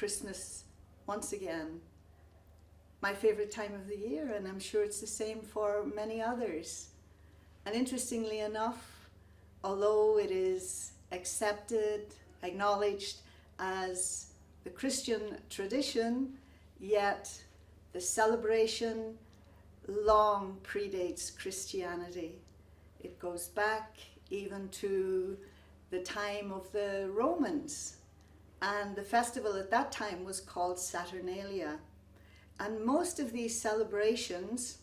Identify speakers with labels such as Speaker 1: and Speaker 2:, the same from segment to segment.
Speaker 1: Christmas once again my favorite time of the year, and I'm sure it's the same for many others. And interestingly enough, although it is accepted, acknowledged as the Christian tradition, yet the celebration long predates Christianity. It goes back even to the time of the Romans, and the festival at that time was called Saturnalia. And most of these celebrations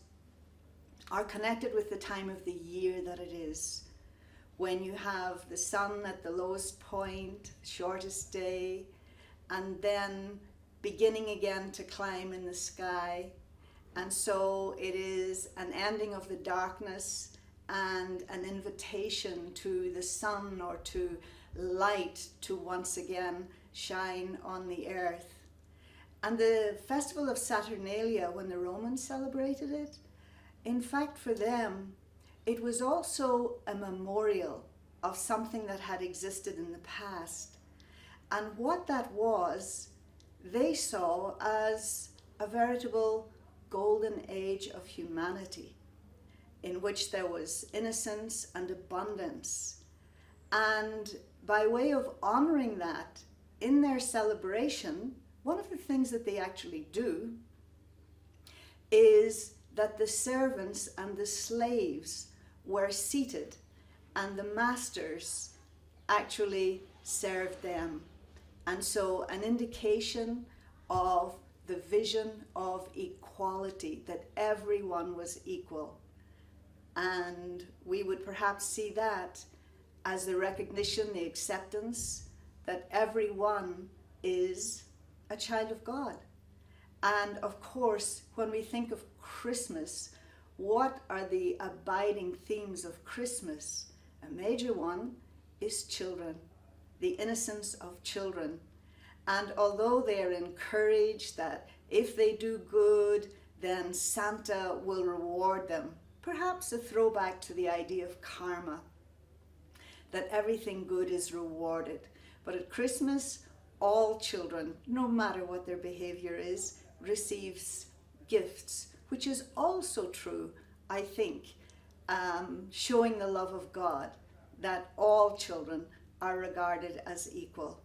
Speaker 1: are connected with the time of the year that it is, when you have the sun at the lowest point, shortest day, and then beginning again to climb in the sky. And so it is an ending of the darkness and an invitation to the sun or to light to once again shine on the earth. And the festival of Saturnalia, when the Romans celebrated it, in fact for them, it was also a memorial of something that had existed in the past. And what that was, they saw as a veritable golden age of humanity, in which there was innocence and abundance. And by way of honoring that in their celebration, one of the things that they actually do is that the servants and the slaves were seated and the masters actually served them. And so an indication of the vision of equality, that everyone was equal. And we would perhaps see that as the recognition, the acceptance that everyone is a child of God. And of course, when we think of Christmas, what are the abiding themes of Christmas? A major one is children, the innocence of children. And although they are encouraged that if they do good, then Santa will reward them, perhaps a throwback to the idea of karma, that everything good is rewarded. But at Christmas, all children, no matter what their behavior is, receives gifts, which is also true, I think, showing the love of God, that all children are regarded as equal.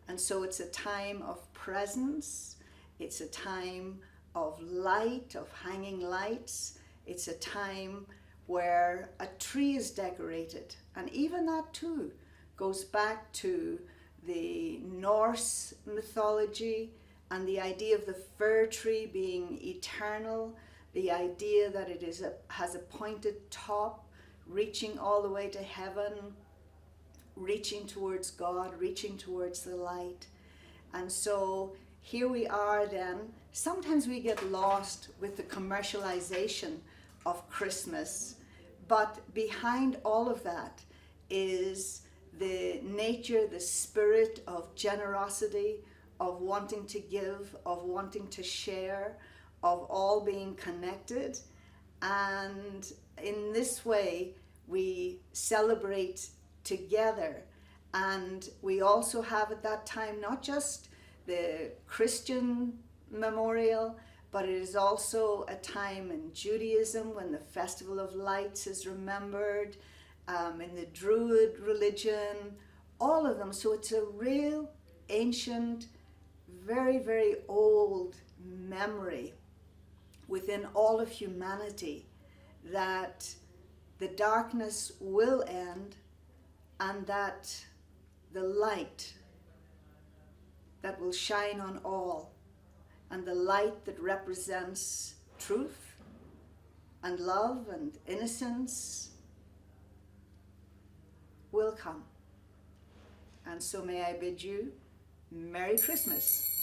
Speaker 1: And so it's a time of presence, it's a time of light, of hanging lights, it's a time where a tree is decorated. And even that too goes back to the Norse mythology and the idea of the fir tree being eternal, the idea that it has a pointed top reaching all the way to heaven, reaching towards God, reaching towards the light. And so here we are then. Sometimes we get lost with the commercialization of Christmas, but behind all of that is the nature, the spirit of generosity, of wanting to give, of wanting to share, of all being connected. And in this way, we celebrate together. And we also have at that time not just the Christian memorial, but it is also a time in Judaism when the Festival of Lights is remembered, in the Druid religion, all of them. So it's a real ancient, very, very old memory within all of humanity that the darkness will end and that the light that will shine on all, and the light that represents truth and love and innocence will come. And so may I bid you Merry Christmas.